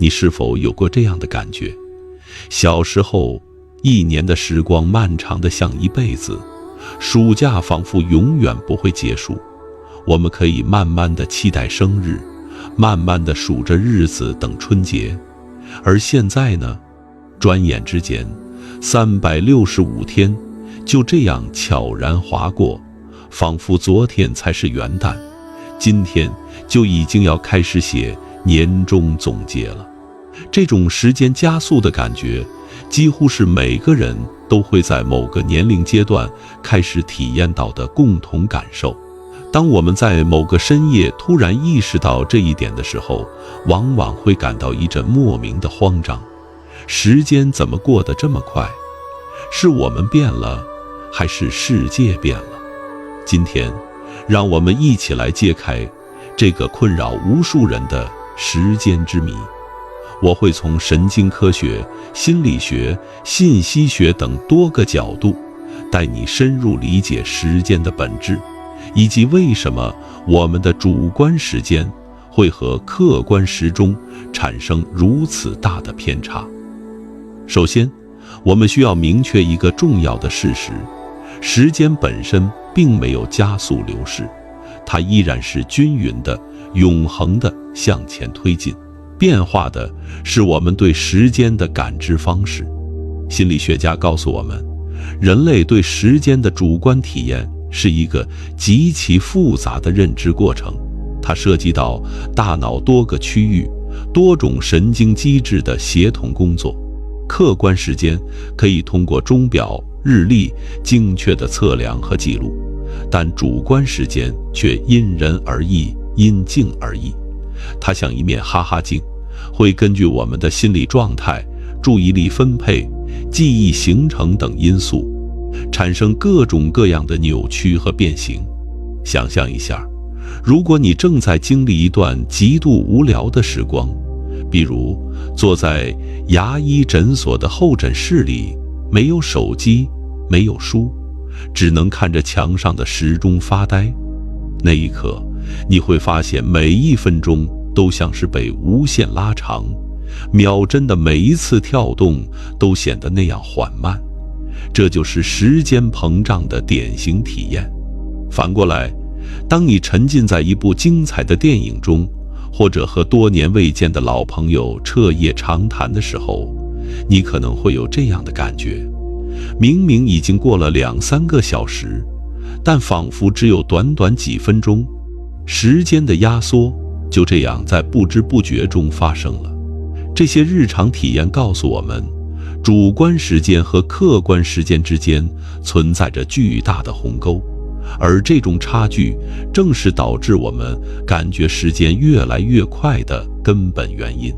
你是否有过这样的感觉？小时候，1年的时光漫长得像一辈子，暑假仿佛永远不会结束。我们可以慢慢地期待生日，慢慢地数着日子等春节。而现在呢，转眼之间，365天就这样悄然划过，仿佛昨天才是元旦，今天就已经要开始写年终总结了。这种时间加速的感觉，几乎是每个人都会在某个年龄阶段开始体验到的共同感受。当我们在某个深夜突然意识到这一点的时候，往往会感到一阵莫名的慌张。时间怎么过得这么快？是我们变了，还是世界变了？今天，让我们一起来揭开这个困扰无数人的时间之谜。我会从神经科学、心理学、信息学等多个角度，带你深入理解时间的本质，以及为什么我们的主观时间会和客观时钟产生如此大的偏差。首先，我们需要明确一个重要的事实：时间本身并没有加速流逝，它依然是均匀的、永恒的向前推进。变化的是我们对时间的感知方式。心理学家告诉我们，人类对时间的主观体验是一个极其复杂的认知过程，它涉及到大脑多个区域、多种神经机制的协同工作。客观时间可以通过钟表、日历精确的测量和记录，但主观时间却因人而异，因境而异。它像一面哈哈镜，会根据我们的心理状态、注意力分配、记忆形成等因素，产生各种各样的扭曲和变形。想象一下，如果你正在经历一段极度无聊的时光，比如坐在牙医诊所的候诊室里，没有手机，没有书，只能看着墙上的时钟发呆，那一刻，你会发现每一分钟都像是被无限拉长，秒针的每一次跳动都显得那样缓慢。这就是时间膨胀的典型体验。反过来，当你沉浸在一部精彩的电影中，或者和多年未见的老朋友彻夜长谈的时候，你可能会有这样的感觉：明明已经过了2-3个小时，但仿佛只有短短几分钟。时间的压缩就这样在不知不觉中发生了。这些日常体验告诉我们，主观时间和客观时间之间存在着巨大的鸿沟，而这种差距正是导致我们感觉时间越来越快的根本原因。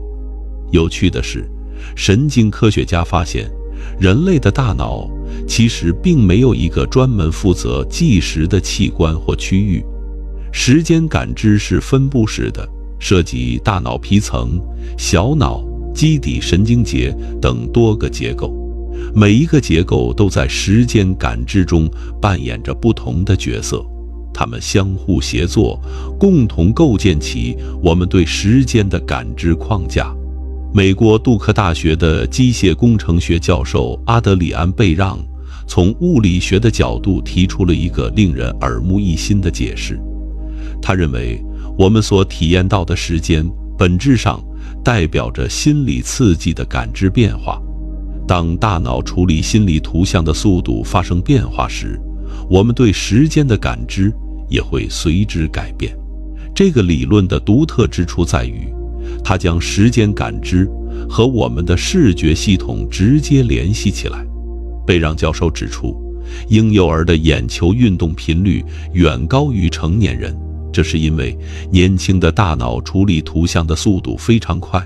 有趣的是，神经科学家发现，人类的大脑其实并没有一个专门负责计时的器官或区域。时间感知是分布式的，涉及大脑皮层、小脑、基底神经节等多个结构，每一个结构都在时间感知中扮演着不同的角色，它们相互协作，共同构建起我们对时间的感知框架。美国杜克大学的机械工程学教授阿德里安·贝让从物理学的角度提出了一个令人耳目一新的解释。他认为，我们所体验到的时间本质上代表着心理刺激的感知变化。当大脑处理心理图像的速度发生变化时，我们对时间的感知也会随之改变。这个理论的独特之处在于，它将时间感知和我们的视觉系统直接联系起来。贝让教授指出，婴幼儿的眼球运动频率远高于成年人，这是因为年轻的大脑处理图像的速度非常快。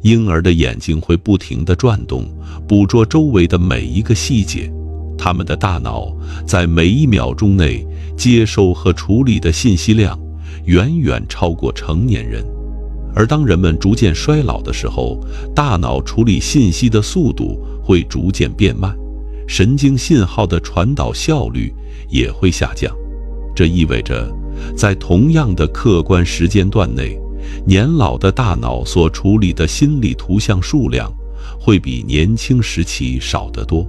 婴儿的眼睛会不停地转动，捕捉周围的每一个细节。他们的大脑在每1秒钟内接收和处理的信息量远远超过成年人。而当人们逐渐衰老的时候，大脑处理信息的速度会逐渐变慢，神经信号的传导效率也会下降。这意味着，在同样的客观时间段内，年老的大脑所处理的心理图像数量会比年轻时期少得多。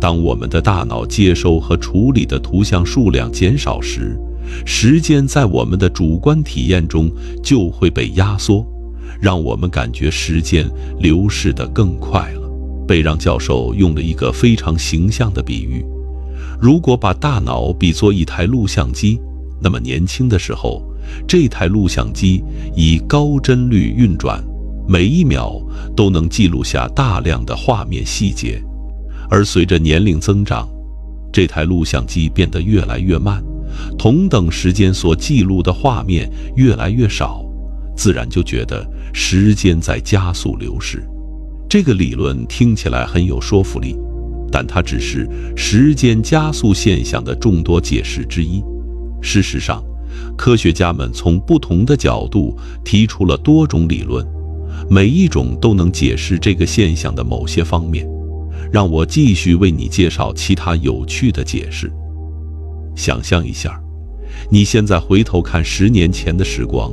当我们的大脑接收和处理的图像数量减少时，时间在我们的主观体验中就会被压缩，让我们感觉时间流逝得更快了。贝让教授用了一个非常形象的比喻，如果把大脑比作一台录像机，那么年轻的时候，这台录像机以高帧率运转，每一秒都能记录下大量的画面细节。而随着年龄增长，这台录像机变得越来越慢，同等时间所记录的画面越来越少，自然就觉得时间在加速流逝。这个理论听起来很有说服力，但它只是时间加速现象的众多解释之一。事实上，科学家们从不同的角度提出了多种理论，每一种都能解释这个现象的某些方面。让我继续为你介绍其他有趣的解释。想象一下，你现在回头看10年前的时光，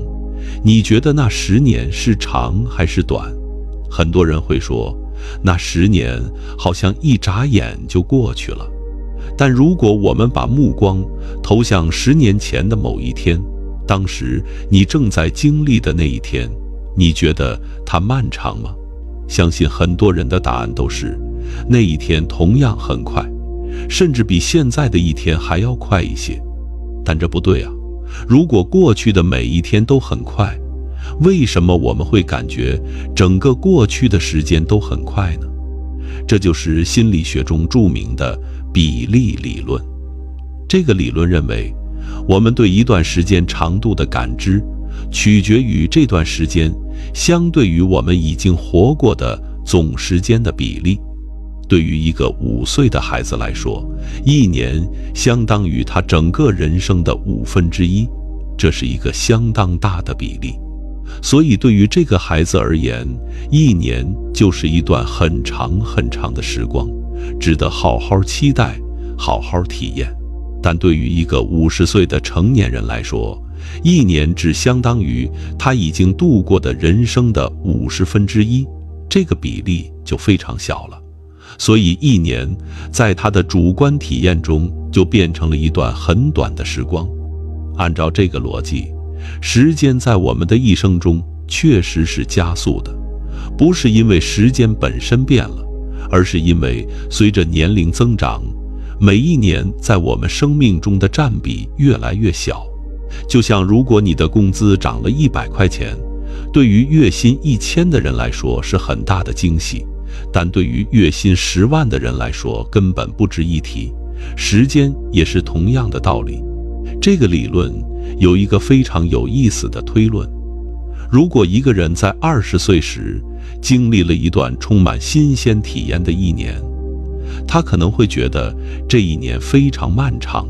你觉得那10年是长还是短？很多人会说，那10年好像一眨眼就过去了。但如果我们把目光投向10年前的某一天，当时你正在经历的那一天，你觉得它漫长吗？相信很多人的答案都是，那一天同样很快，甚至比现在的一天还要快一些。但这不对啊！如果过去的每一天都很快，为什么我们会感觉整个过去的时间都很快呢？这就是心理学中著名的比例理论。这个理论认为，我们对一段时间长度的感知取决于这段时间相对于我们已经活过的总时间的比例。对于一个5岁的孩子来说，1年相当于他整个人生的1/5，这是一个相当大的比例。所以对于这个孩子而言，1年就是一段很长很长的时光，值得好好期待，好好体验。但对于一个50岁的成年人来说，1年只相当于他已经度过的人生的1/50，这个比例就非常小了。所以1年在他的主观体验中就变成了一段很短的时光。按照这个逻辑，时间在我们的一生中确实是加速的，不是因为时间本身变了，而是因为随着年龄增长，每一年在我们生命中的占比越来越小。就像如果你的工资涨了100块钱，对于月薪1000的人来说是很大的惊喜，但对于月薪10万的人来说根本不值一提。时间也是同样的道理。这个理论有一个非常有意思的推论：如果一个人在20岁时经历了一段充满新鲜体验的1年，他可能会觉得这1年非常漫长。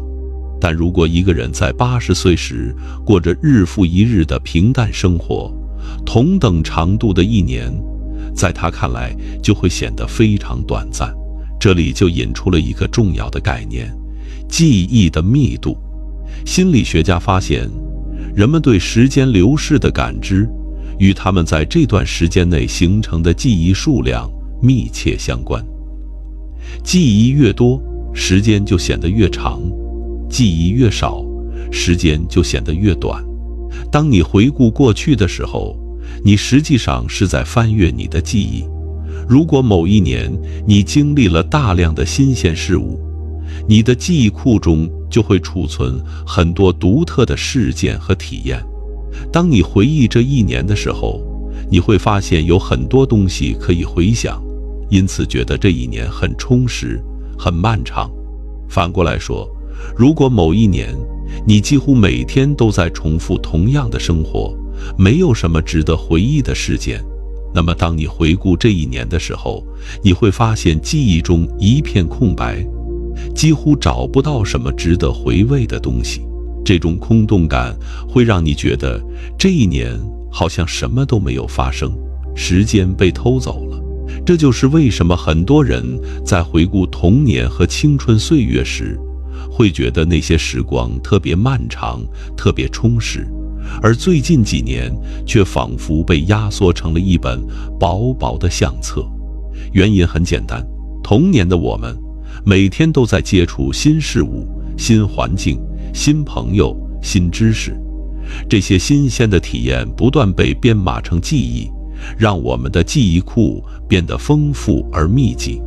但如果一个人在80岁时过着日复一日的平淡生活，同等长度的1年，在他看来就会显得非常短暂。这里就引出了一个重要的概念：记忆的密度。心理学家发现，人们对时间流逝的感知与他们在这段时间内形成的记忆数量密切相关。记忆越多，时间就显得越长；记忆越少，时间就显得越短。当你回顾过去的时候，你实际上是在翻阅你的记忆。如果某一年你经历了大量的新鲜事物，你的记忆库中就会储存很多独特的事件和体验。当你回忆这1年的时候，你会发现有很多东西可以回想，因此觉得这1年很充实，很漫长。反过来说，如果某一年你几乎每天都在重复同样的生活，没有什么值得回忆的事件，那么当你回顾这1年的时候，你会发现记忆中一片空白，几乎找不到什么值得回味的东西。这种空洞感会让你觉得这1年好像什么都没有发生，时间被偷走了。这就是为什么很多人在回顾童年和青春岁月时，会觉得那些时光特别漫长，特别充实，而最近几年却仿佛被压缩成了一本薄薄的相册。原因很简单，童年的我们每天都在接触新事物、新环境、新朋友、新知识，这些新鲜的体验不断被编码成记忆，让我们的记忆库变得丰富而密集。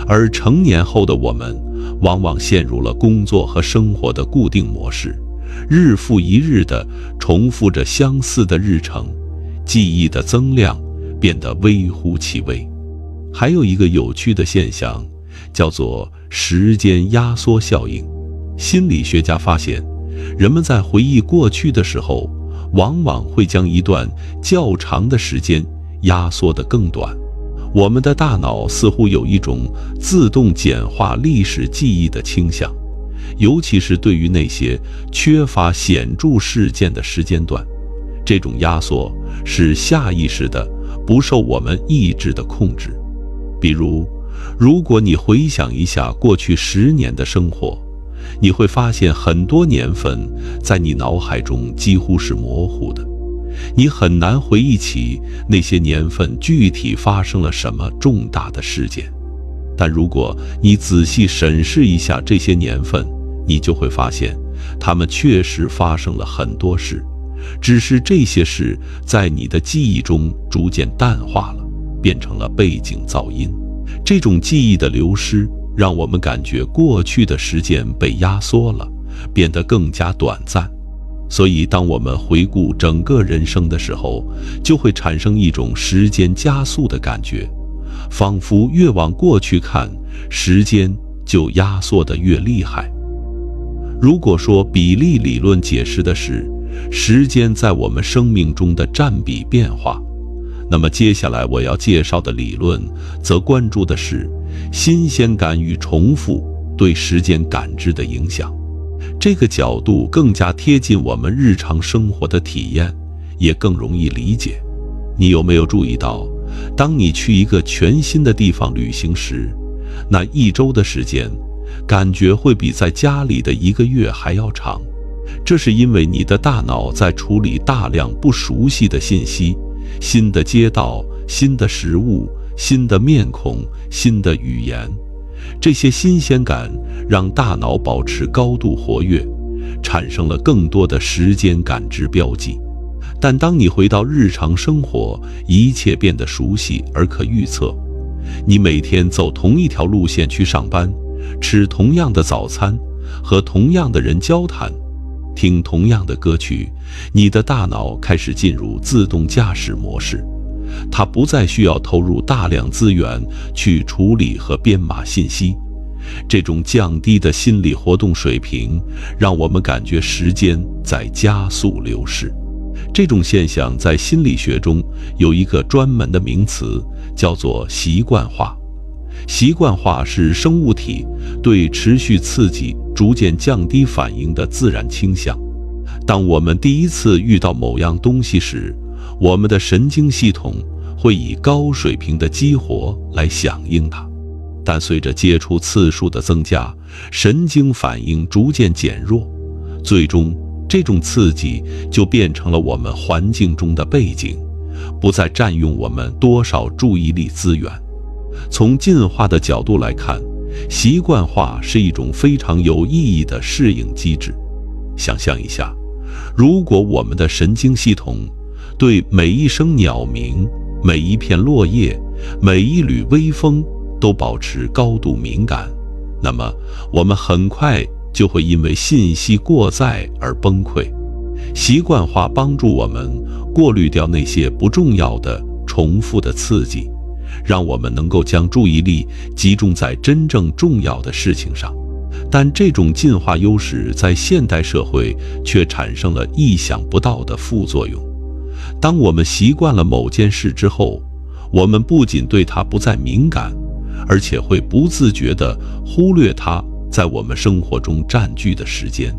而成年后的我们往往陷入了工作和生活的固定模式，日复一日地重复着相似的日程，记忆的增量变得微乎其微。还有一个有趣的现象，叫做时间压缩效应。心理学家发现，人们在回忆过去的时候，往往会将一段较长的时间压缩得更短。我们的大脑似乎有一种自动简化历史记忆的倾向，尤其是对于那些缺乏显著事件的时间段。这种压缩是下意识的，不受我们意志的控制。比如，如果你回想一下过去10年的生活，你会发现很多年份在你脑海中几乎是模糊的，你很难回忆起那些年份具体发生了什么重大的事件。但如果你仔细审视一下这些年份，你就会发现，它们确实发生了很多事，只是这些事在你的记忆中逐渐淡化了，变成了背景噪音。这种记忆的流失，让我们感觉过去的时间被压缩了，变得更加短暂。所以当我们回顾整个人生的时候，就会产生一种时间加速的感觉，仿佛越往过去看，时间就压缩得越厉害。如果说比例理论解释的是时间在我们生命中的占比变化，那么接下来我要介绍的理论则关注的是新鲜感与重复对时间感知的影响。这个角度更加贴近我们日常生活的体验，也更容易理解。你有没有注意到，当你去一个全新的地方旅行时，那1周的时间感觉会比在家里的1个月还要长？这是因为你的大脑在处理大量不熟悉的信息，新的街道、新的食物、新的面孔、新的语言。这些新鲜感让大脑保持高度活跃，产生了更多的时间感知标记。但当你回到日常生活，一切变得熟悉而可预测。你每天走同一条路线去上班，吃同样的早餐，和同样的人交谈，听同样的歌曲，你的大脑开始进入自动驾驶模式。它不再需要投入大量资源去处理和编码信息。这种降低的心理活动水平，让我们感觉时间在加速流逝。这种现象在心理学中有一个专门的名词，叫做习惯化。习惯化是生物体对持续刺激逐渐降低反应的自然倾向。当我们第一次遇到某样东西时，我们的神经系统会以高水平的激活来响应它，但随着接触次数的增加，神经反应逐渐减弱，最终这种刺激就变成了我们环境中的背景，不再占用我们多少注意力资源。从进化的角度来看，习惯化是一种非常有意义的适应机制。想象一下，如果我们的神经系统对每一声鸟鸣、每一片落叶、每一缕微风都保持高度敏感，那么我们很快就会因为信息过载而崩溃。习惯化帮助我们过滤掉那些不重要的、重复的刺激，让我们能够将注意力集中在真正重要的事情上。但这种进化优势在现代社会却产生了意想不到的副作用。当我们习惯了某件事之后，我们不仅对它不再敏感，而且会不自觉地忽略它在我们生活中占据的时间。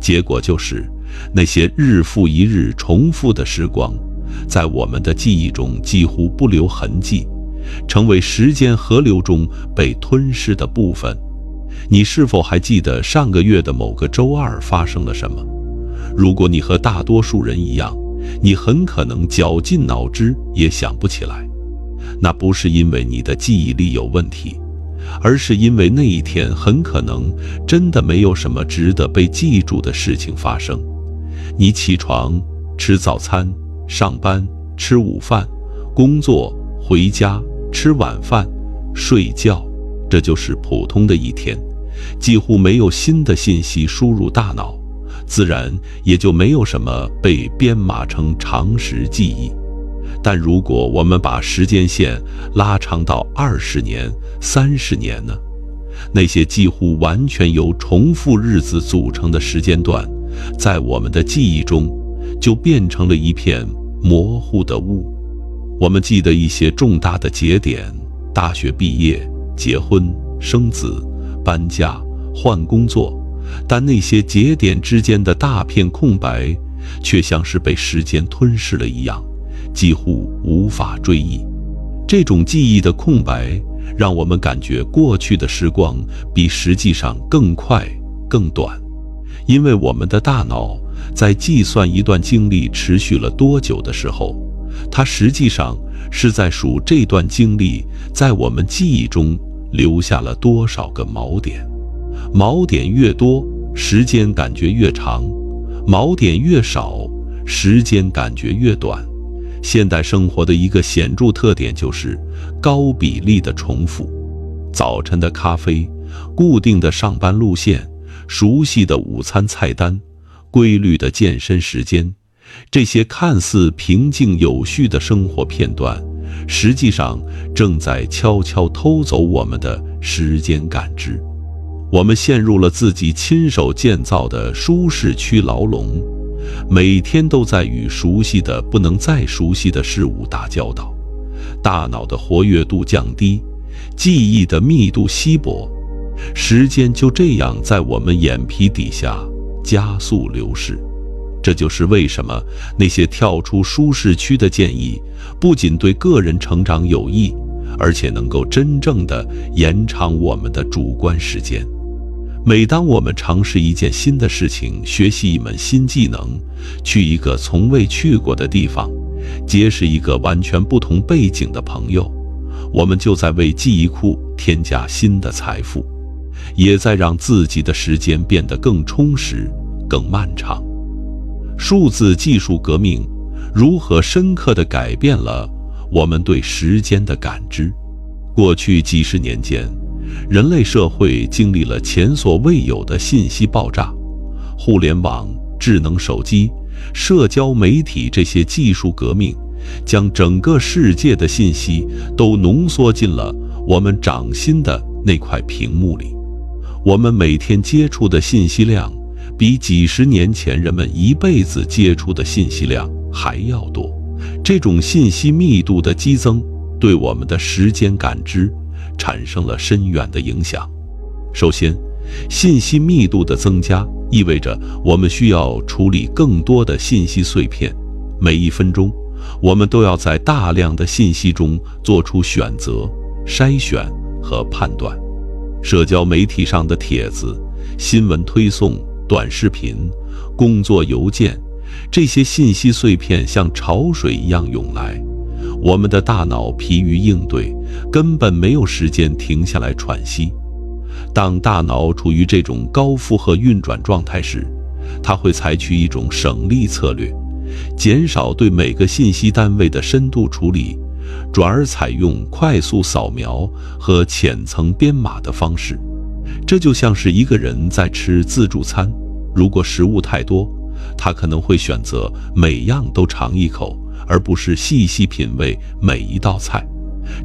结果就是那些日复一日重复的时光，在我们的记忆中几乎不留痕迹，成为时间河流中被吞噬的部分。你是否还记得上个月的某个周二发生了什么？如果你和大多数人一样，你很可能绞尽脑汁也想不起来。那不是因为你的记忆力有问题，而是因为那一天很可能真的没有什么值得被记住的事情发生。你起床、吃早餐、上班、吃午饭、工作、回家、吃晚饭、睡觉，这就是普通的一天，几乎没有新的信息输入大脑，自然也就没有什么被编码成常识记忆。但如果我们把时间线拉长到20年、30年呢？那些几乎完全由重复日子组成的时间段，在我们的记忆中就变成了一片模糊的雾。我们记得一些重大的节点，大学毕业、结婚、生子、搬家、换工作，但那些节点之间的大片空白，却像是被时间吞噬了一样，几乎无法追忆。这种记忆的空白，让我们感觉过去的时光比实际上更快、更短，因为我们的大脑在计算一段经历持续了多久的时候，它实际上是在数这段经历在我们记忆中留下了多少个锚点。锚点越多，时间感觉越长；锚点越少，时间感觉越短。现代生活的一个显著特点就是高比例的重复。早晨的咖啡，固定的上班路线，熟悉的午餐菜单，规律的健身时间，这些看似平静有序的生活片段，实际上正在悄悄偷走我们的时间感知。我们陷入了自己亲手建造的舒适区牢笼，每天都在与熟悉的不能再熟悉的事物打交道，大脑的活跃度降低，记忆的密度稀薄，时间就这样在我们眼皮底下加速流逝。这就是为什么那些跳出舒适区的建议，不仅对个人成长有益，而且能够真正的延长我们的主观时间。每当我们尝试一件新的事情，学习一门新技能，去一个从未去过的地方，结识一个完全不同背景的朋友，我们就在为记忆库添加新的财富，也在让自己的时间变得更充实、更漫长。数字技术革命如何深刻地改变了我们对时间的感知？过去几十年间，人类社会经历了前所未有的信息爆炸，互联网、智能手机、社交媒体这些技术革命，将整个世界的信息都浓缩进了我们掌心的那块屏幕里。我们每天接触的信息量，比几十年前人们一辈子接触的信息量还要多。这种信息密度的激增，对我们的时间感知产生了深远的影响。首先，信息密度的增加意味着我们需要处理更多的信息碎片，每一分钟，我们都要在大量的信息中做出选择、筛选和判断。社交媒体上的帖子、新闻推送、短视频、工作邮件，这些信息碎片像潮水一样涌来，我们的大脑疲于应对，根本没有时间停下来喘息。当大脑处于这种高负荷运转状态时，它会采取一种省力策略，减少对每个信息单位的深度处理，转而采用快速扫描和浅层编码的方式。这就像是一个人在吃自助餐，如果食物太多，他可能会选择每样都尝一口，而不是细细品味每一道菜。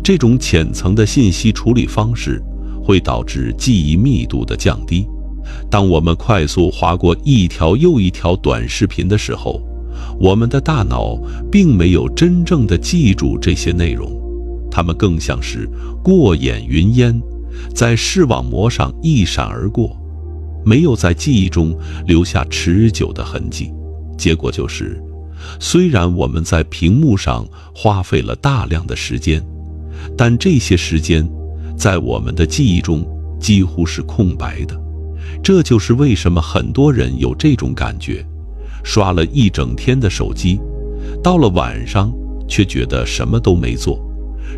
这种浅层的信息处理方式会导致记忆密度的降低。当我们快速划过一条又一条短视频的时候，我们的大脑并没有真正的记住这些内容，它们更像是过眼云烟，在视网膜上一闪而过，没有在记忆中留下持久的痕迹。结果就是，虽然我们在屏幕上花费了大量的时间，但这些时间在我们的记忆中几乎是空白的。这就是为什么很多人有这种感觉：刷了一整天的手机，到了晚上却觉得什么都没做，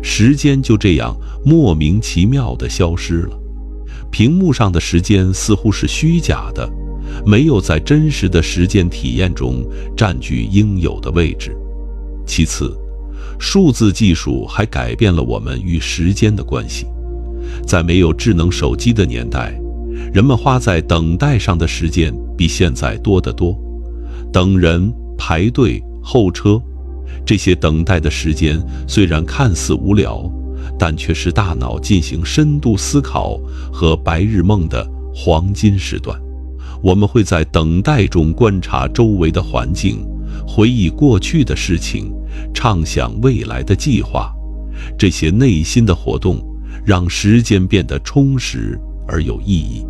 时间就这样莫名其妙地消失了。屏幕上的时间似乎是虚假的，没有在真实的实践体验中占据应有的位置。其次，数字技术还改变了我们与时间的关系。在没有智能手机的年代，人们花在等待上的时间比现在多得多。等人、排队、候车，这些等待的时间虽然看似无聊，但却是大脑进行深度思考和白日梦的黄金时段。我们会在等待中观察周围的环境，回忆过去的事情，畅想未来的计划。这些内心的活动让时间变得充实而有意义。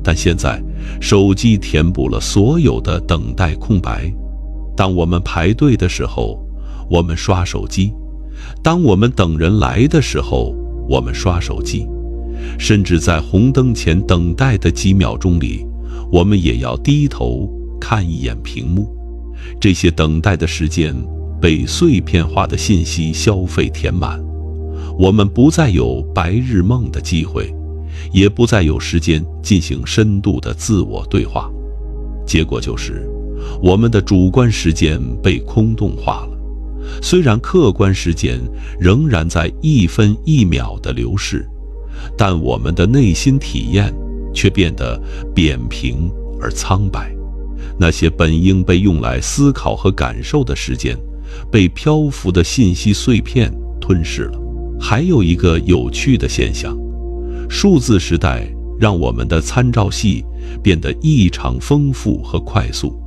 但现在，手机填补了所有的等待空白。当我们排队的时候，我们刷手机；当我们等人来的时候，我们刷手机。甚至在红灯前等待的几秒钟里，我们也要低头看一眼屏幕。这些等待的时间被碎片化的信息消费填满，我们不再有白日梦的机会，也不再有时间进行深度的自我对话。结果就是，我们的主观时间被空洞化了。虽然客观时间仍然在一分一秒的流逝，但我们的内心体验却变得扁平而苍白。那些本应被用来思考和感受的时间，被漂浮的信息碎片吞噬了。还有一个有趣的现象，数字时代让我们的参照系变得异常丰富和快速。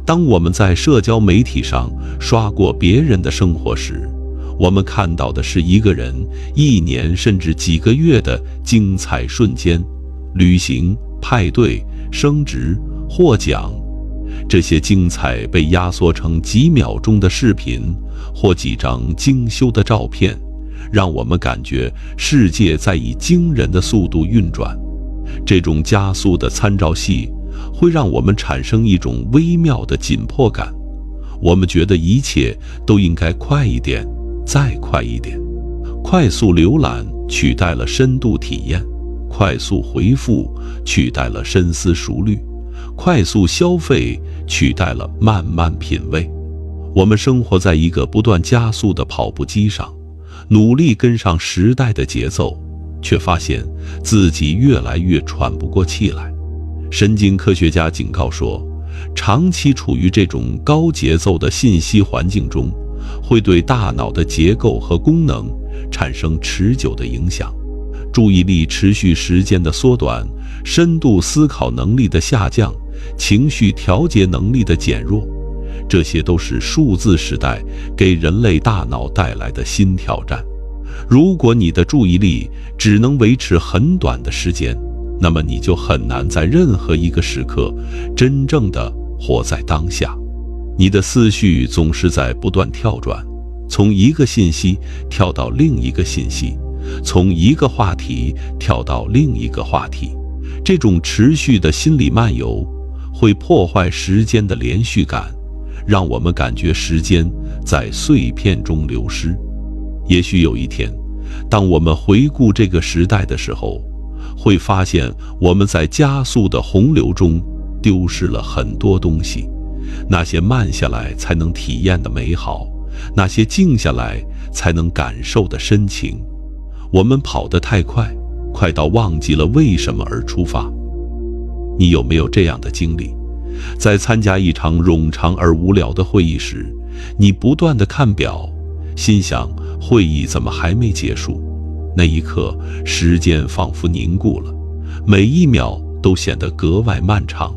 当我们在社交媒体上刷过别人的生活时，我们看到的是一个人一年甚至几个月的精彩瞬间，旅行、派对、升职、获奖。这些精彩被压缩成几秒钟的视频或几张精修的照片，让我们感觉世界在以惊人的速度运转。这种加速的参照系会让我们产生一种微妙的紧迫感，我们觉得一切都应该快一点，再快一点。快速浏览取代了深度体验，快速回复取代了深思熟虑，快速消费取代了慢慢品味。我们生活在一个不断加速的跑步机上，努力跟上时代的节奏，却发现自己越来越喘不过气来。神经科学家警告说，长期处于这种高节奏的信息环境中，会对大脑的结构和功能产生持久的影响。注意力持续时间的缩短，深度思考能力的下降，情绪调节能力的减弱，这些都是数字时代给人类大脑带来的新挑战。如果你的注意力只能维持很短的时间，那么你就很难在任何一个时刻真正的活在当下。你的思绪总是在不断跳转，从一个信息跳到另一个信息，从一个话题跳到另一个话题。这种持续的心理漫游会破坏时间的连续感，让我们感觉时间在碎片中流失。也许有一天，当我们回顾这个时代的时候，会发现我们在加速的洪流中丢失了很多东西，那些慢下来才能体验的美好，那些静下来才能感受的深情。我们跑得太快，快到忘记了为什么而出发。你有没有这样的经历？在参加一场冗长而无聊的会议时，你不断地看表，心想会议怎么还没结束？那一刻，时间仿佛凝固了，每一秒都显得格外漫长。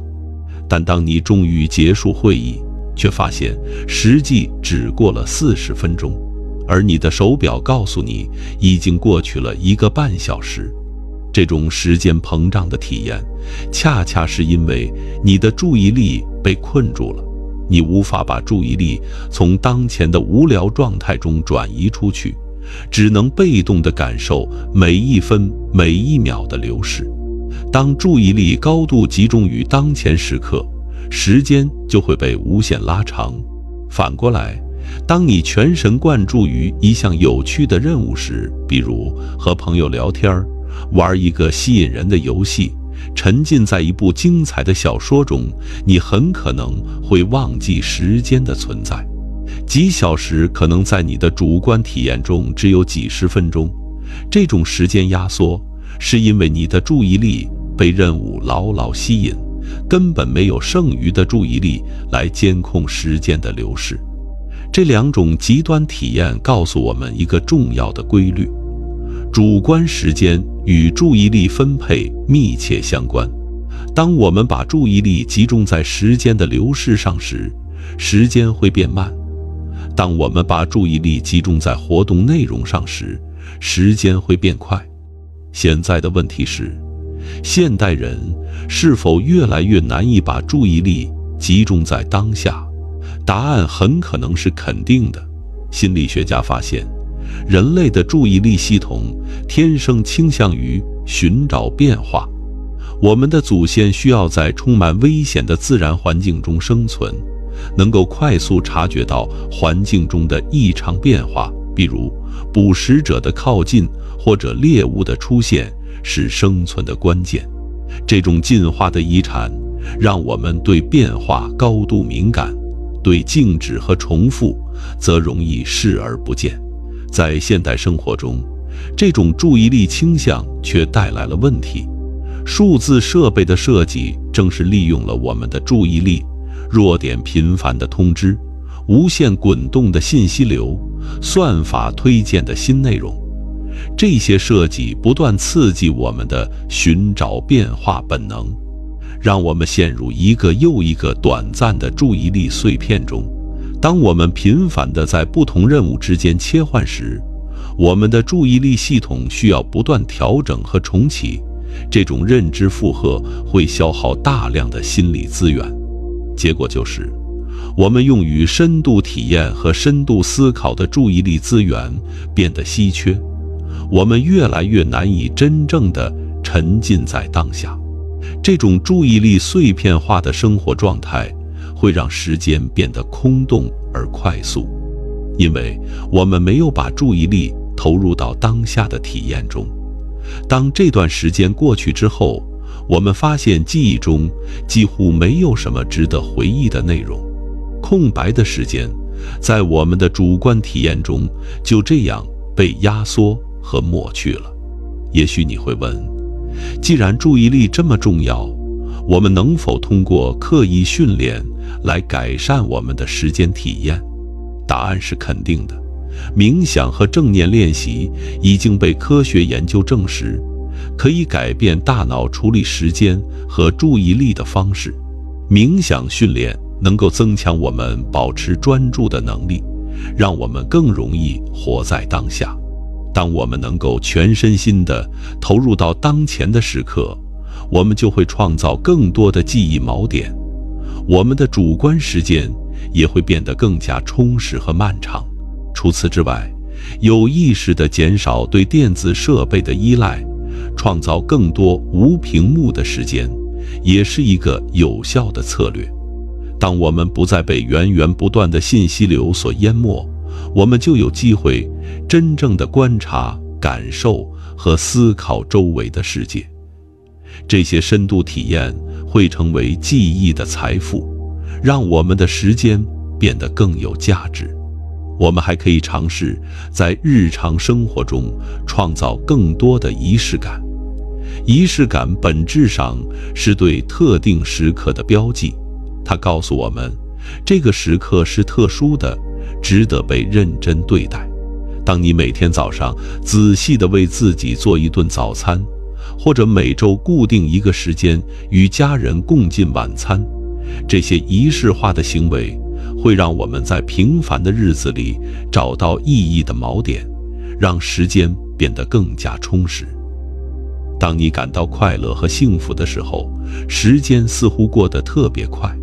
但当你终于结束会议，却发现实际只过了40分钟，而你的手表告诉你已经过去了1个半小时。这种时间膨胀的体验，恰恰是因为你的注意力被困住了，你无法把注意力从当前的无聊状态中转移出去，只能被动地感受每一分每一秒的流逝。当注意力高度集中于当前时刻，时间就会被无限拉长。反过来，当你全神贯注于一项有趣的任务时，比如和朋友聊天，玩一个吸引人的游戏，沉浸在一部精彩的小说中，你很可能会忘记时间的存在。几小时可能在你的主观体验中只有几十分钟，这种时间压缩是因为你的注意力被任务牢牢吸引，根本没有剩余的注意力来监控时间的流逝。这两种极端体验告诉我们一个重要的规律：主观时间与注意力分配密切相关。当我们把注意力集中在时间的流逝上时，时间会变慢；当我们把注意力集中在活动内容上时，时间会变快。现在的问题是，现代人是否越来越难以把注意力集中在当下？答案很可能是肯定的。心理学家发现，人类的注意力系统天生倾向于寻找变化。我们的祖先需要在充满危险的自然环境中生存，能够快速察觉到环境中的异常变化，比如捕食者的靠近或者猎物的出现是生存的关键。这种进化的遗产让我们对变化高度敏感，对静止和重复则容易视而不见。在现代生活中，这种注意力倾向却带来了问题。数字设备的设计正是利用了我们的注意力，弱点频繁的通知，无限滚动的信息流，算法推荐的新内容。这些设计不断刺激我们的寻找变化本能，让我们陷入一个又一个短暂的注意力碎片中。当我们频繁地在不同任务之间切换时，我们的注意力系统需要不断调整和重启，这种认知负荷会消耗大量的心理资源。结果就是，我们用于深度体验和深度思考的注意力资源变得稀缺，我们越来越难以真正地沉浸在当下。这种注意力碎片化的生活状态会让时间变得空洞而快速，因为我们没有把注意力投入到当下的体验中。当这段时间过去之后，我们发现记忆中几乎没有什么值得回忆的内容。空白的时间在我们的主观体验中就这样被压缩和抹去了。也许你会问，既然注意力这么重要，我们能否通过刻意训练来改善我们的时间体验？答案是肯定的。冥想和正念练习已经被科学研究证实，可以改变大脑处理时间和注意力的方式。冥想训练能够增强我们保持专注的能力，让我们更容易活在当下。当我们能够全身心地投入到当前的时刻，我们就会创造更多的记忆锚点，我们的主观时间也会变得更加充实和漫长。除此之外，有意识地减少对电子设备的依赖，创造更多无屏幕的时间，也是一个有效的策略。当我们不再被源源不断的信息流所淹没，我们就有机会真正地观察、感受和思考周围的世界。这些深度体验会成为记忆的财富，让我们的时间变得更有价值。我们还可以尝试在日常生活中创造更多的仪式感。仪式感本质上是对特定时刻的标记，它告诉我们这个时刻是特殊的，值得被认真对待。当你每天早上仔细地为自己做一顿早餐，或者每周固定一个时间与家人共进晚餐，这些仪式化的行为会让我们在平凡的日子里找到意义的锚点，让时间变得更加充实。当你感到快乐和幸福的时候，时间似乎过得特别快，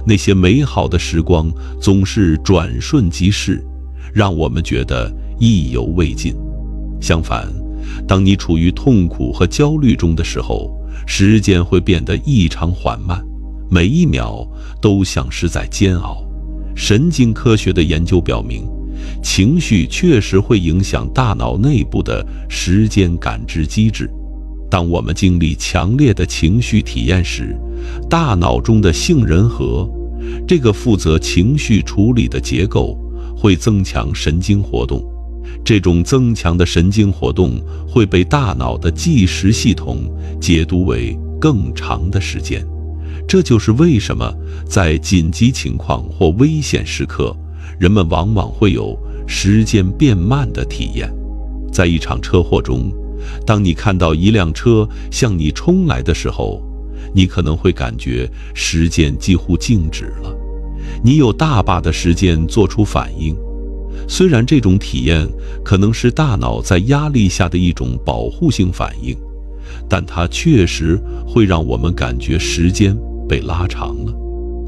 那些美好的时光总是转瞬即逝，让我们觉得意犹未尽。相反，当你处于痛苦和焦虑中的时候，时间会变得异常缓慢，每一秒都像是在煎熬。神经科学的研究表明，情绪确实会影响大脑内部的时间感知机制。当我们经历强烈的情绪体验时，大脑中的杏仁核，这个负责情绪处理的结构，会增强神经活动。这种增强的神经活动会被大脑的计时系统解读为更长的时间。这就是为什么在紧急情况或危险时刻，人们往往会有时间变慢的体验。在一场车祸中，当你看到一辆车向你冲来的时候，你可能会感觉时间几乎静止了，你有大把的时间做出反应。虽然这种体验可能是大脑在压力下的一种保护性反应，但它确实会让我们感觉时间被拉长了。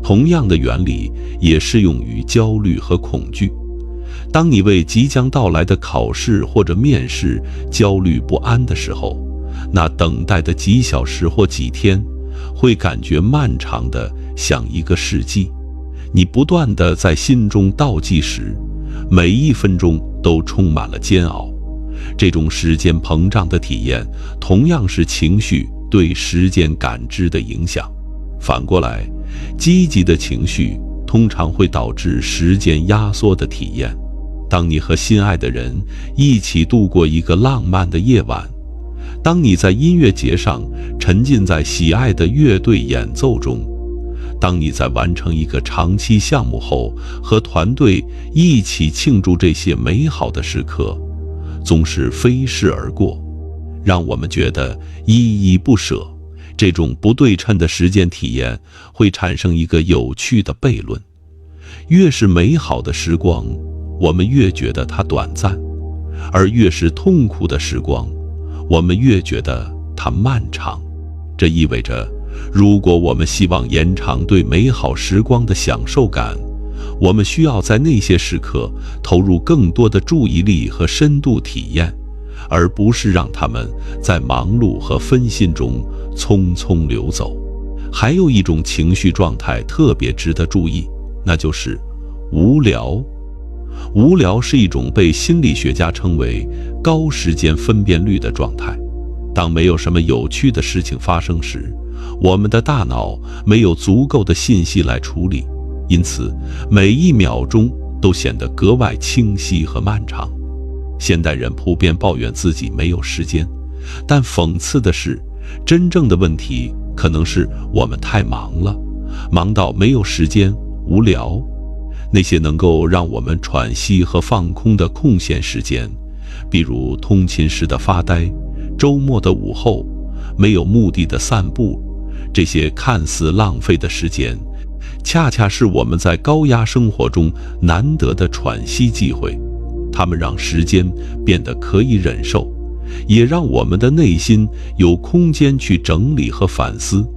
同样的原理也适用于焦虑和恐惧。当你为即将到来的考试或者面试焦虑不安的时候，那等待的几小时或几天会感觉漫长的像一个世纪。你不断地在心中倒计时，每一分钟都充满了煎熬。这种时间膨胀的体验同样是情绪对时间感知的影响。反过来，积极的情绪通常会导致时间压缩的体验。当你和心爱的人一起度过一个浪漫的夜晚，当你在音乐节上沉浸在喜爱的乐队演奏中，当你在完成一个长期项目后，和团队一起庆祝这些美好的时刻，总是飞逝而过，让我们觉得依依不舍。这种不对称的时间体验会产生一个有趣的悖论：越是美好的时光，我们越觉得它短暂，而越是痛苦的时光，我们越觉得它漫长。这意味着，如果我们希望延长对美好时光的享受感，我们需要在那些时刻投入更多的注意力和深度体验，而不是让他们在忙碌和分心中匆匆流走。还有一种情绪状态特别值得注意，那就是无聊。无聊是一种被心理学家称为高时间分辨率的状态。当没有什么有趣的事情发生时，我们的大脑没有足够的信息来处理，因此每一秒钟都显得格外清晰和漫长。现代人普遍抱怨自己没有时间，但讽刺的是，真正的问题可能是我们太忙了，忙到没有时间无聊。那些能够让我们喘息和放空的空闲时间，比如通勤时的发呆、周末的午后、没有目的的散步，这些看似浪费的时间，恰恰是我们在高压生活中难得的喘息机会。它们让时间变得可以忍受，也让我们的内心有空间去整理和反思。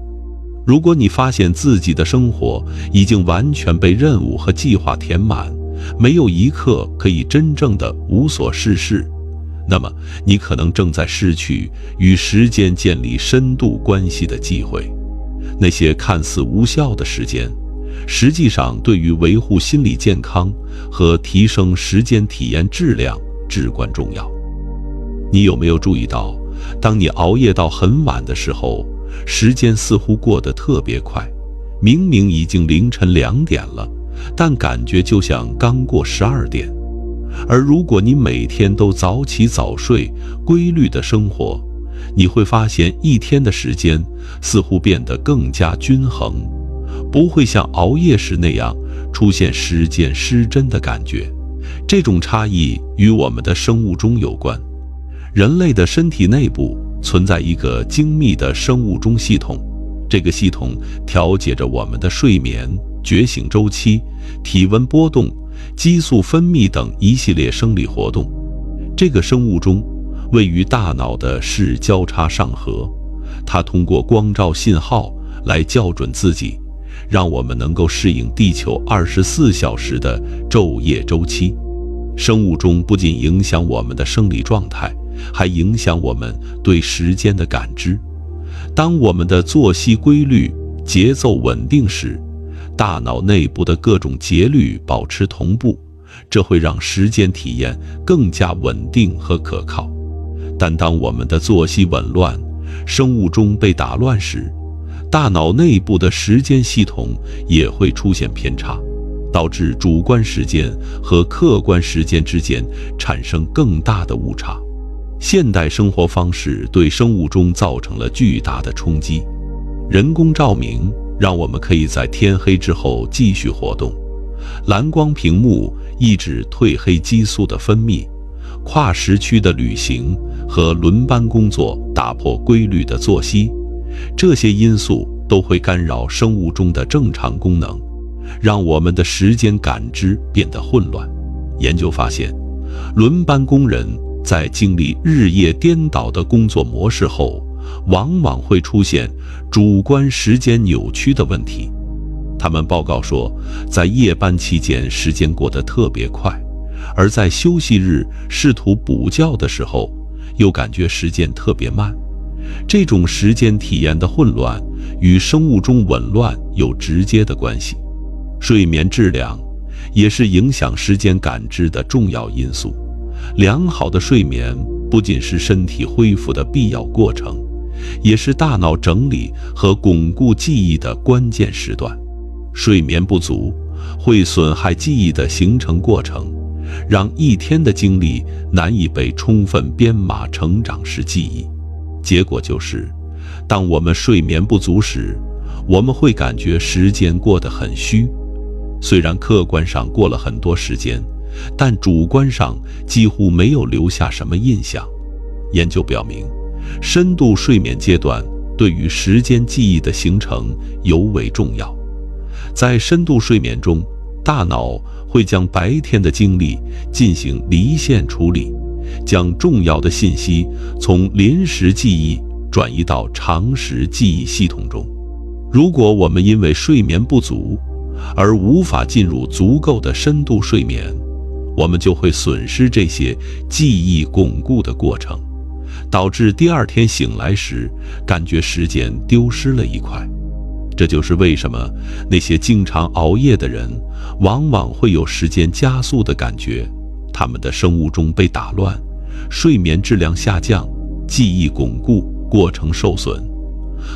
如果你发现自己的生活已经完全被任务和计划填满，没有一刻可以真正的无所事事，那么你可能正在失去与时间建立深度关系的机会。那些看似无效的时间，实际上对于维护心理健康和提升时间体验质量至关重要。你有没有注意到，当你熬夜到很晚的时候，时间似乎过得特别快，明明已经凌晨2点了，但感觉就像刚过12点。而如果你每天都早起早睡，规律的生活，你会发现一天的时间似乎变得更加均衡，不会像熬夜时那样出现时间失真的感觉。这种差异与我们的生物钟有关。人类的身体内部存在一个精密的生物钟系统，这个系统调节着我们的睡眠、觉醒周期、体温波动、激素分泌等一系列生理活动。这个生物钟位于大脑的视交叉上核，它通过光照信号来校准自己，让我们能够适应地球24小时的昼夜周期。生物钟不仅影响我们的生理状态，还影响我们对时间的感知。当我们的作息规律节奏稳定时，大脑内部的各种节律保持同步，这会让时间体验更加稳定和可靠。但当我们的作息紊乱，生物钟被打乱时，大脑内部的时间系统也会出现偏差，导致主观时间和客观时间之间产生更大的误差。现代生活方式对生物钟造成了巨大的冲击。人工照明让我们可以在天黑之后继续活动，蓝光屏幕抑制褪黑激素的分泌，跨时区的旅行和轮班工作打破规律的作息，这些因素都会干扰生物钟的正常功能，让我们的时间感知变得混乱。研究发现，轮班工人在经历日夜颠倒的工作模式后，往往会出现主观时间扭曲的问题。他们报告说，在夜班期间时间过得特别快，而在休息日试图补觉的时候，又感觉时间特别慢。这种时间体验的混乱与生物钟紊乱有直接的关系。睡眠质量也是影响时间感知的重要因素。良好的睡眠不仅是身体恢复的必要过程，也是大脑整理和巩固记忆的关键时段。睡眠不足会损害记忆的形成过程，让一天的精力难以被充分编码成长式记忆。结果就是，当我们睡眠不足时，我们会感觉时间过得很虚。虽然客观上过了很多时间，但主观上几乎没有留下什么印象。研究表明，深度睡眠阶段对于时间记忆的形成尤为重要。在深度睡眠中，大脑会将白天的经历进行离线处理，将重要的信息从临时记忆转移到长时记忆系统中。如果我们因为睡眠不足而无法进入足够的深度睡眠，我们就会损失这些记忆巩固的过程，导致第二天醒来时感觉时间丢失了一块。这就是为什么那些经常熬夜的人往往会有时间加速的感觉，他们的生物钟被打乱，睡眠质量下降，记忆巩固过程受损。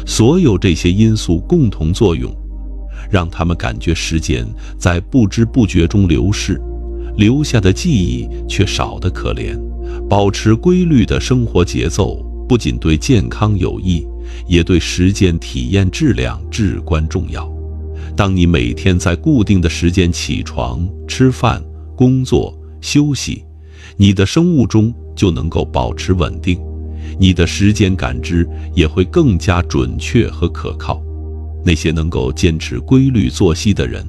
所有这些因素共同作用，让他们感觉时间在不知不觉中流逝，留下的记忆却少得可怜。保持规律的生活节奏不仅对健康有益，也对时间体验质量至关重要。当你每天在固定的时间起床、吃饭、工作、休息，你的生物钟就能够保持稳定，你的时间感知也会更加准确和可靠。那些能够坚持规律作息的人，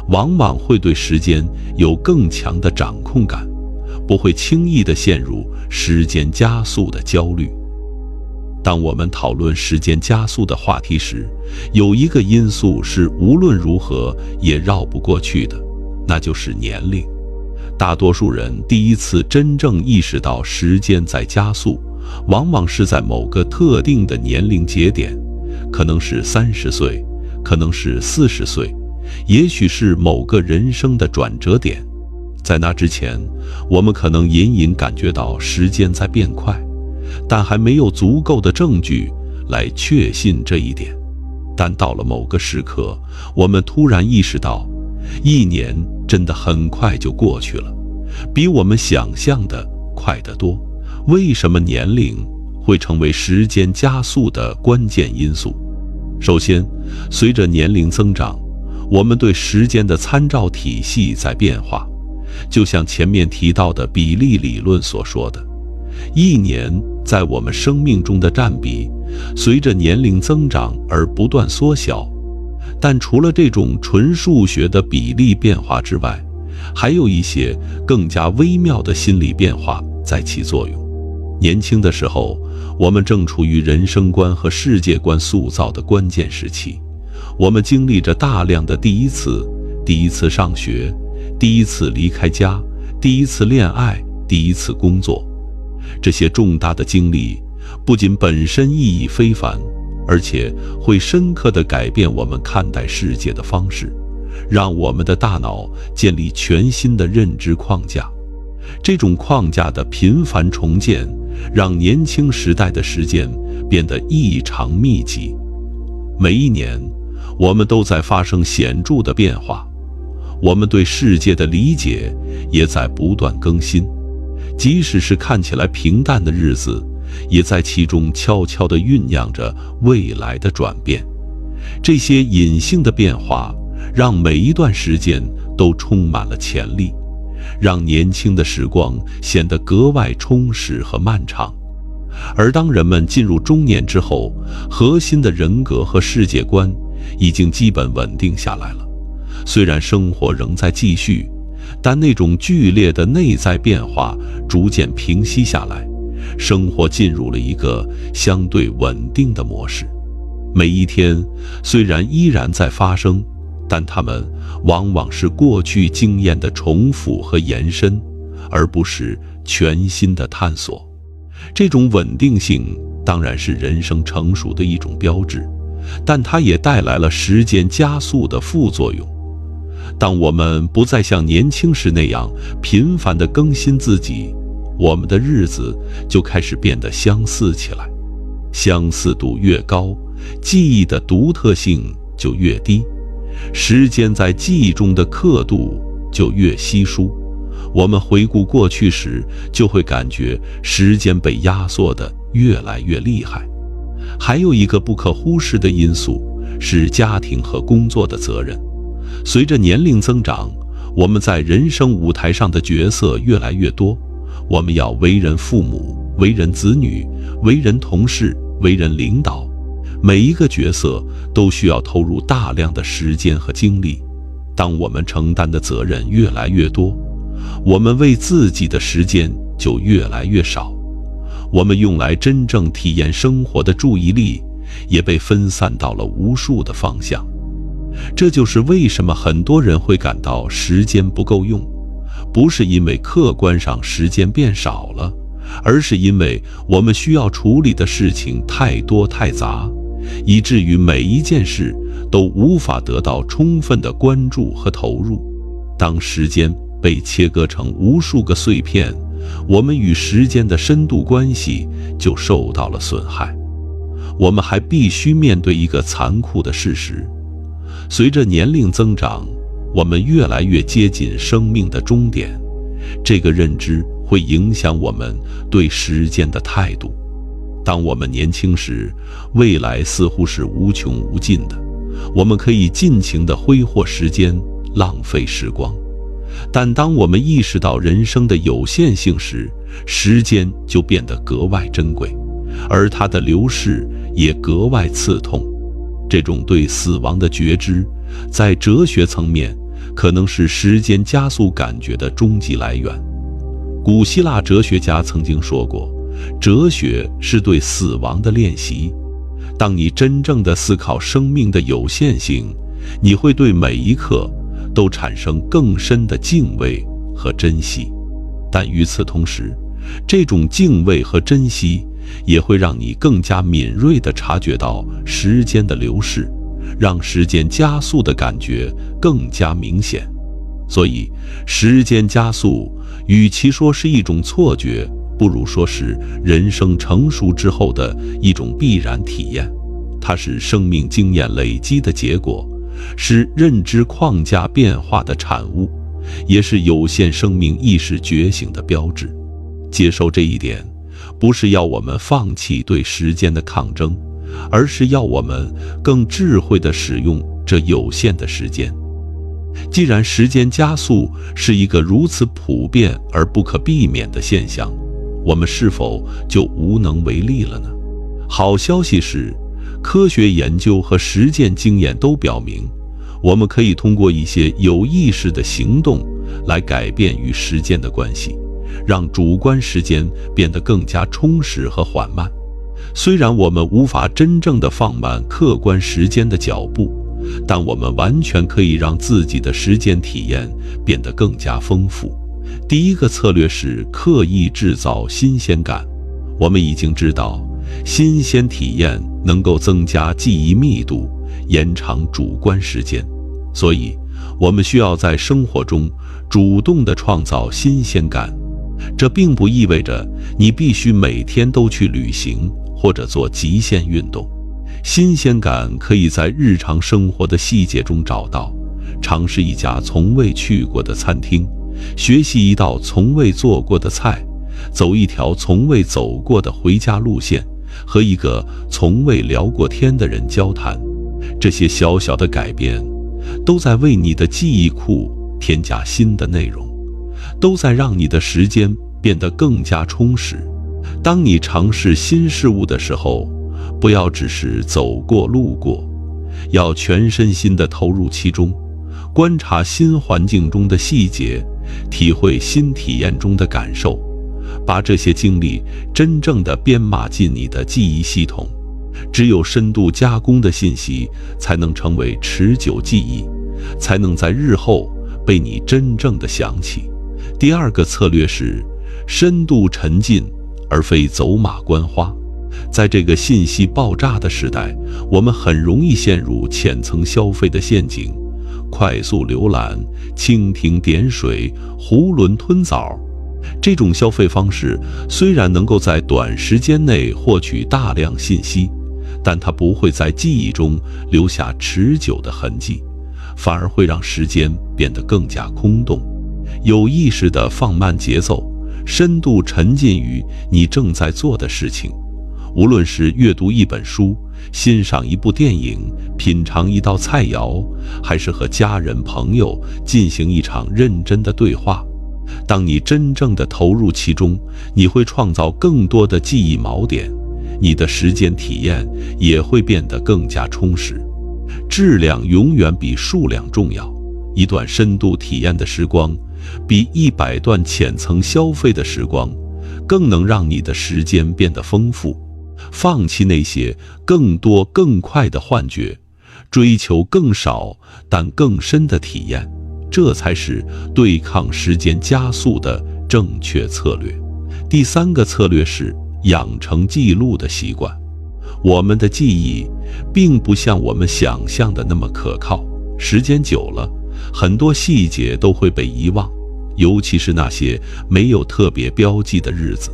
往往会对时间有更强的掌控感，不会轻易地陷入时间加速的焦虑。当我们讨论时间加速的话题时，有一个因素是无论如何也绕不过去的，那就是年龄。大多数人第一次真正意识到时间在加速，往往是在某个特定的年龄节点，可能是30岁，可能是40岁，也许是某个人生的转折点。在那之前，我们可能隐隐感觉到时间在变快，但还没有足够的证据来确信这一点。但到了某个时刻，我们突然意识到，一年真的很快就过去了，比我们想象的快得多。为什么年龄会成为时间加速的关键因素？首先，随着年龄增长，我们对时间的参照体系在变化。就像前面提到的比例理论所说的，一年在我们生命中的占比随着年龄增长而不断缩小。但除了这种纯数学的比例变化之外，还有一些更加微妙的心理变化在起作用。年轻的时候，我们正处于人生观和世界观塑造的关键时期，我们经历着大量的第一次上学，第一次离开家，第一次恋爱，第一次工作。这些重大的经历不仅本身意义非凡，而且会深刻地改变我们看待世界的方式，让我们的大脑建立全新的认知框架。这种框架的频繁重建，让年轻时代的时间变得异常密集。每一年，我们都在发生显著的变化，我们对世界的理解也在不断更新。即使是看起来平淡的日子，也在其中悄悄地酝酿着未来的转变。这些隐性的变化，让每一段时间都充满了潜力，让年轻的时光显得格外充实和漫长。而当人们进入中年之后，核心的人格和世界观已经基本稳定下来了。虽然生活仍在继续，但那种剧烈的内在变化逐渐平息下来，生活进入了一个相对稳定的模式。每一天虽然依然在发生，但它们往往是过去经验的重复和延伸，而不是全新的探索。这种稳定性当然是人生成熟的一种标志，但它也带来了时间加速的副作用。当我们不再像年轻时那样频繁地更新自己，我们的日子就开始变得相似起来。相似度越高，记忆的独特性就越低，时间在记忆中的刻度就越稀疏。我们回顾过去时，就会感觉时间被压缩得越来越厉害。还有一个不可忽视的因素是家庭和工作的责任。随着年龄增长，我们在人生舞台上的角色越来越多，我们要为人父母、为人子女、为人同事、为人领导，每一个角色都需要投入大量的时间和精力。当我们承担的责任越来越多，我们为自己的时间就越来越少，我们用来真正体验生活的注意力也被分散到了无数的方向。这就是为什么很多人会感到时间不够用，不是因为客观上时间变少了，而是因为我们需要处理的事情太多太杂，以至于每一件事都无法得到充分的关注和投入。当时间被切割成无数个碎片，我们与时间的深度关系就受到了损害。我们还必须面对一个残酷的事实，随着年龄增长，我们越来越接近生命的终点。这个认知会影响我们对时间的态度。当我们年轻时，未来似乎是无穷无尽的，我们可以尽情地挥霍时间，浪费时光。但当我们意识到人生的有限性时，时间就变得格外珍贵，而它的流逝也格外刺痛。这种对死亡的觉知，在哲学层面可能是时间加速感觉的终极来源。古希腊哲学家曾经说过，哲学是对死亡的练习。当你真正的思考生命的有限性，你会对每一刻都产生更深的敬畏和珍惜。但与此同时，这种敬畏和珍惜也会让你更加敏锐地察觉到时间的流逝，让时间加速的感觉更加明显。所以，时间加速与其说是一种错觉，不如说是人生成熟之后的一种必然体验。它是生命经验累积的结果，是认知框架变化的产物，也是有限生命意识觉醒的标志。接受这一点，不是要我们放弃对时间的抗争，而是要我们更智慧地使用这有限的时间。既然时间加速是一个如此普遍而不可避免的现象，我们是否就无能为力了呢？好消息是，科学研究和实践经验都表明，我们可以通过一些有意识的行动来改变与时间的关系，让主观时间变得更加充实和缓慢。虽然我们无法真正的放慢客观时间的脚步，但我们完全可以让自己的时间体验变得更加丰富。第一个策略是刻意制造新鲜感。我们已经知道，新鲜体验能够增加记忆密度，延长主观时间。所以，我们需要在生活中主动地创造新鲜感。这并不意味着你必须每天都去旅行或者做极限运动。新鲜感可以在日常生活的细节中找到。尝试一家从未去过的餐厅，学习一道从未做过的菜，走一条从未走过的回家路线，和一个从未聊过天的人交谈。这些小小的改变都在为你的记忆库添加新的内容，都在让你的时间变得更加充实。当你尝试新事物的时候，不要只是走过路过，要全身心地投入其中，观察新环境中的细节，体会新体验中的感受，把这些经历真正地编码进你的记忆系统。只有深度加工的信息才能成为持久记忆，才能在日后被你真正地想起。第二个策略是深度沉浸，而非走马观花。在这个信息爆炸的时代，我们很容易陷入浅层消费的陷阱，快速浏览、蜻蜓点水、囫囵吞枣。这种消费方式虽然能够在短时间内获取大量信息，但它不会在记忆中留下持久的痕迹，反而会让时间变得更加空洞。有意识地放慢节奏，深度沉浸于你正在做的事情。无论是阅读一本书、欣赏一部电影、品尝一道菜肴，还是和家人朋友进行一场认真的对话，当你真正的投入其中，你会创造更多的记忆锚点，你的时间体验也会变得更加充实。质量永远比数量重要，一段深度体验的时光，比100段浅层消费的时光，更能让你的时间变得丰富。放弃那些更多更快的幻觉，追求更少但更深的体验，这才是对抗时间加速的正确策略。第三个策略是养成记录的习惯。我们的记忆并不像我们想象的那么可靠，时间久了，很多细节都会被遗忘，尤其是那些没有特别标记的日子。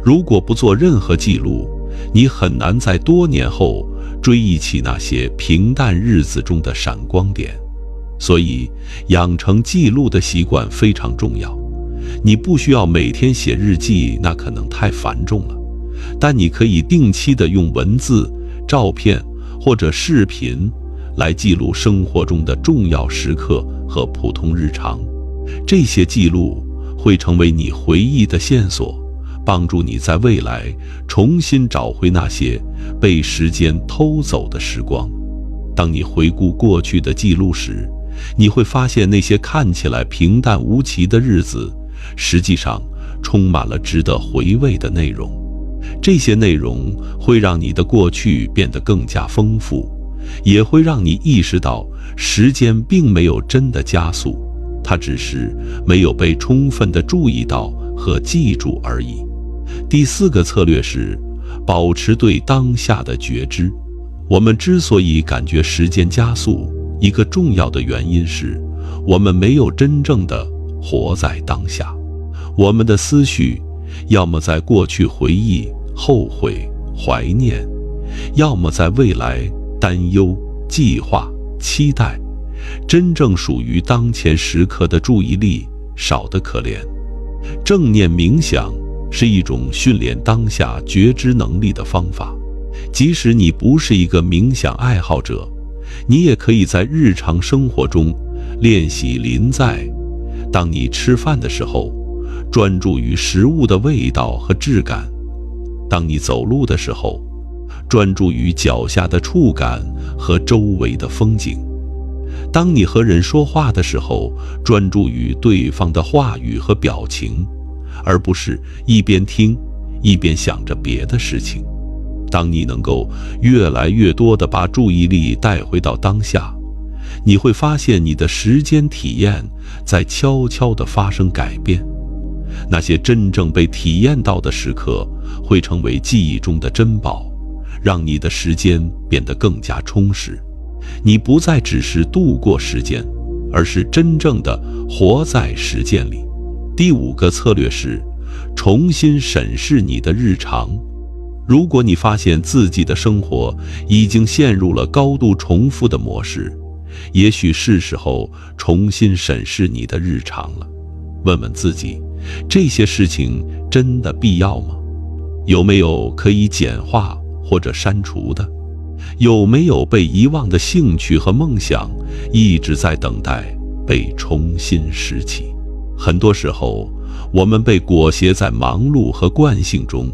如果不做任何记录，你很难在多年后追忆起那些平淡日子中的闪光点。所以，养成记录的习惯非常重要。你不需要每天写日记，那可能太繁重了，但你可以定期地用文字、照片或者视频来记录生活中的重要时刻和普通日常。这些记录会成为你回忆的线索，帮助你在未来重新找回那些被时间偷走的时光。当你回顾过去的记录时，你会发现那些看起来平淡无奇的日子，实际上充满了值得回味的内容。这些内容会让你的过去变得更加丰富，也会让你意识到时间并没有真的加速，它只是没有被充分地注意到和记住而已。第四个策略是保持对当下的觉知。我们之所以感觉时间加速，一个重要的原因是我们没有真正的活在当下。我们的思绪要么在过去回忆、后悔、怀念，要么在未来担忧、计划、期待。真正属于当前时刻的注意力少得可怜。正念冥想是一种训练当下觉知能力的方法。即使你不是一个冥想爱好者，你也可以在日常生活中练习临在。当你吃饭的时候，专注于食物的味道和质感；当你走路的时候，专注于脚下的触感和周围的风景；当你和人说话的时候，专注于对方的话语和表情，而不是一边听一边想着别的事情。当你能够越来越多地把注意力带回到当下，你会发现你的时间体验在悄悄地发生改变。那些真正被体验到的时刻会成为记忆中的珍宝，让你的时间变得更加充实。你不再只是度过时间，而是真正的活在实践里。第5个策略是重新审视你的日常。如果你发现自己的生活已经陷入了高度重复的模式，也许是时候重新审视你的日常了。问问自己，这些事情真的必要吗？有没有可以简化或者删除的？有没有被遗忘的兴趣和梦想一直在等待被重新拾起？很多时候，我们被裹挟在忙碌和惯性中，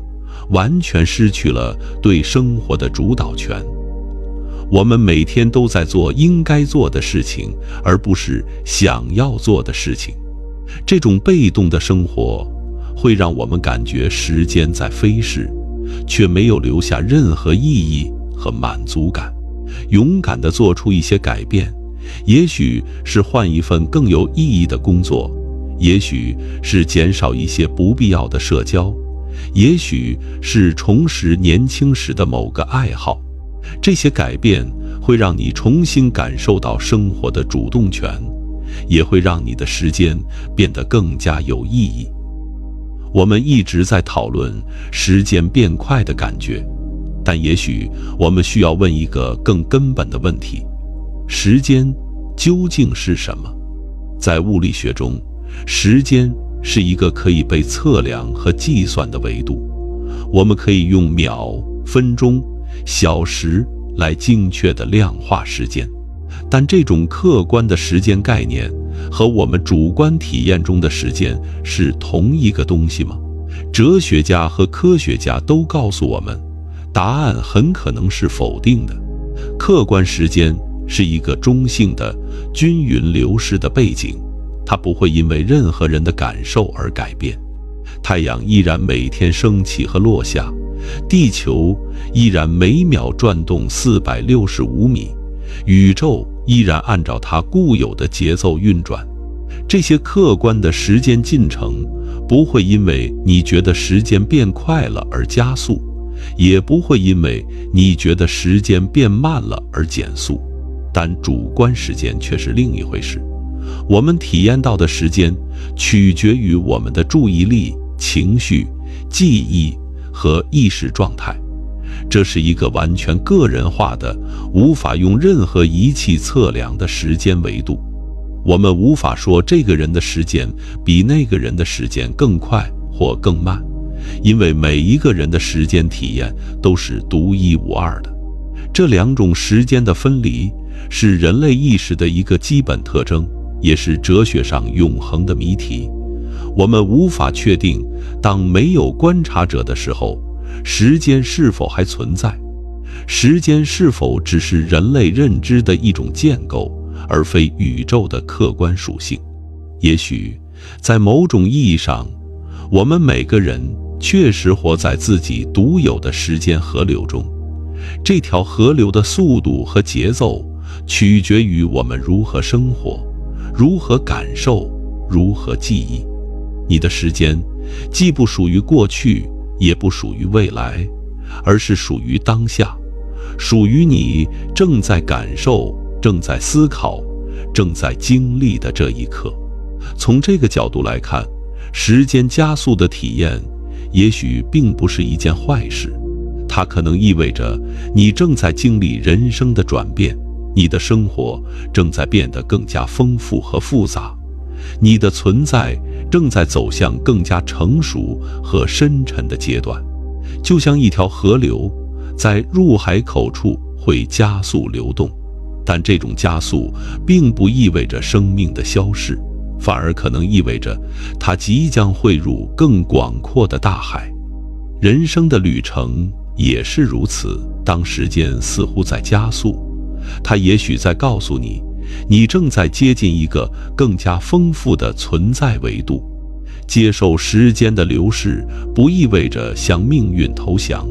完全失去了对生活的主导权。我们每天都在做应该做的事情，而不是想要做的事情。这种被动的生活会让我们感觉时间在飞逝，却没有留下任何意义和满足感。勇敢地做出一些改变，也许是换一份更有意义的工作，也许是减少一些不必要的社交，也许是重拾年轻时的某个爱好。这些改变会让你重新感受到生活的主动权，也会让你的时间变得更加有意义。我们一直在讨论时间变快的感觉，但也许我们需要问一个更根本的问题：时间究竟是什么？在物理学中，时间是一个可以被测量和计算的维度。我们可以用秒、分钟、小时来精确地量化时间，但这种客观的时间概念和我们主观体验中的时间是同一个东西吗？哲学家和科学家都告诉我们，答案很可能是否定的。客观时间是一个中性的、均匀流逝的背景，它不会因为任何人的感受而改变。太阳依然每天升起和落下，地球依然每秒转动465米，宇宙依然按照它固有的节奏运转。这些客观的时间进程不会因为你觉得时间变快了而加速，也不会因为你觉得时间变慢了而减速。但主观时间却是另一回事。我们体验到的时间取决于我们的注意力、情绪、记忆和意识状态。这是一个完全个人化的、无法用任何仪器测量的时间维度。我们无法说这个人的时间比那个人的时间更快或更慢，因为每一个人的时间体验都是独一无二的。这两种时间的分离是人类意识的一个基本特征，也是哲学上永恒的谜题。我们无法确定，当没有观察者的时候，时间是否还存在？时间是否只是人类认知的一种建构，而非宇宙的客观属性？也许，在某种意义上，我们每个人确实活在自己独有的时间河流中。这条河流的速度和节奏取决于我们如何生活，如何感受，如何记忆。你的时间既不属于过去，也不属于未来，而是属于当下，属于你正在感受、正在思考、正在经历的这一刻。从这个角度来看，时间加速的体验也许并不是一件坏事，它可能意味着你正在经历人生的转变，你的生活正在变得更加丰富和复杂，你的存在正在走向更加成熟和深沉的阶段。就像一条河流在入海口处会加速流动，但这种加速并不意味着生命的消逝，反而可能意味着它即将汇入更广阔的大海。人生的旅程也是如此，当时间似乎在加速，它也许在告诉你，你正在接近一个更加丰富的存在维度。接受时间的流逝不意味着向命运投降，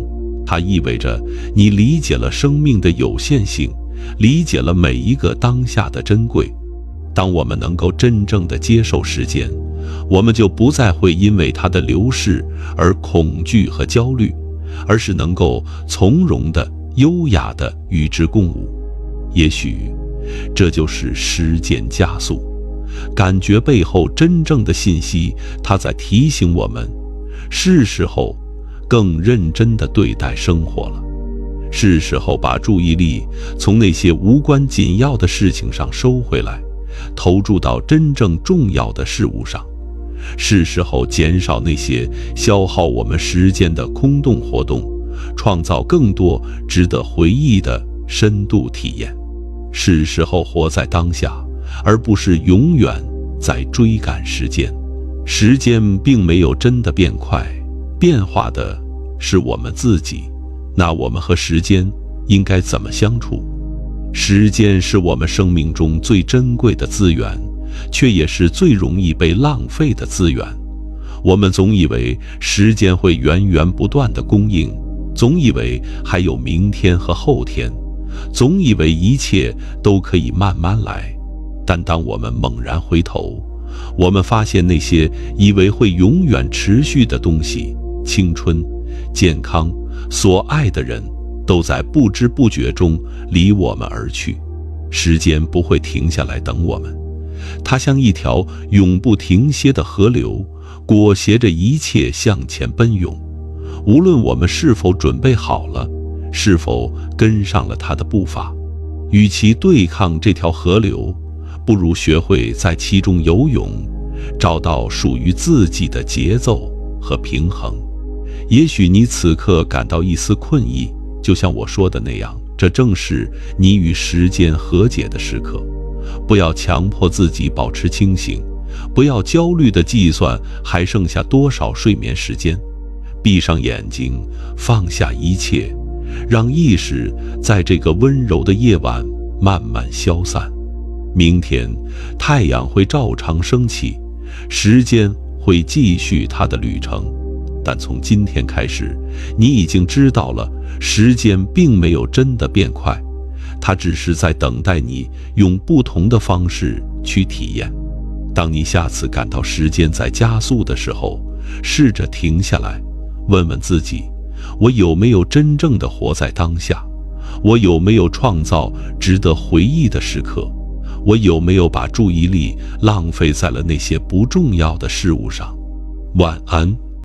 它意味着你理解了生命的有限性，理解了每一个当下的珍贵。当我们能够真正地接受时间，我们就不再会因为它的流逝而恐惧和焦虑，而是能够从容的、优雅的与之共舞。也许这就是时间加速感觉背后真正的信息，它在提醒我们，是时候更认真地对待生活了，是时候把注意力从那些无关紧要的事情上收回来，投注到真正重要的事物上。是时候减少那些消耗我们时间的空洞活动，创造更多值得回忆的深度体验。是时候活在当下，而不是永远在追赶时间。时间并没有真的变快，变化的是我们自己。那我们和时间应该怎么相处？时间是我们生命中最珍贵的资源，却也是最容易被浪费的资源。我们总以为时间会源源不断的供应，总以为还有明天和后天，总以为一切都可以慢慢来。但当我们猛然回头，我们发现那些以为会永远持续的东西，青春、健康、所爱的人，都在不知不觉中离我们而去。时间不会停下来等我们，它像一条永不停歇的河流，裹挟着一切向前奔涌。无论我们是否准备好了，是否跟上了它的步伐，与其对抗这条河流，不如学会在其中游泳，找到属于自己的节奏和平衡。也许你此刻感到一丝困意，就像我说的那样，这正是你与时间和解的时刻。不要强迫自己保持清醒，不要焦虑地计算还剩下多少睡眠时间。闭上眼睛，放下一切，让意识在这个温柔的夜晚慢慢消散。明天太阳会照常升起，时间会继续它的旅程。但从今天开始，你已经知道了，时间并没有真的变快，它只是在等待你用不同的方式去体验。当你下次感到时间在加速的时候，试着停下来，问问自己，我有没有真正的活在当下？我有没有创造值得回忆的时刻？我有没有把注意力浪费在了那些不重要的事物上？晚安。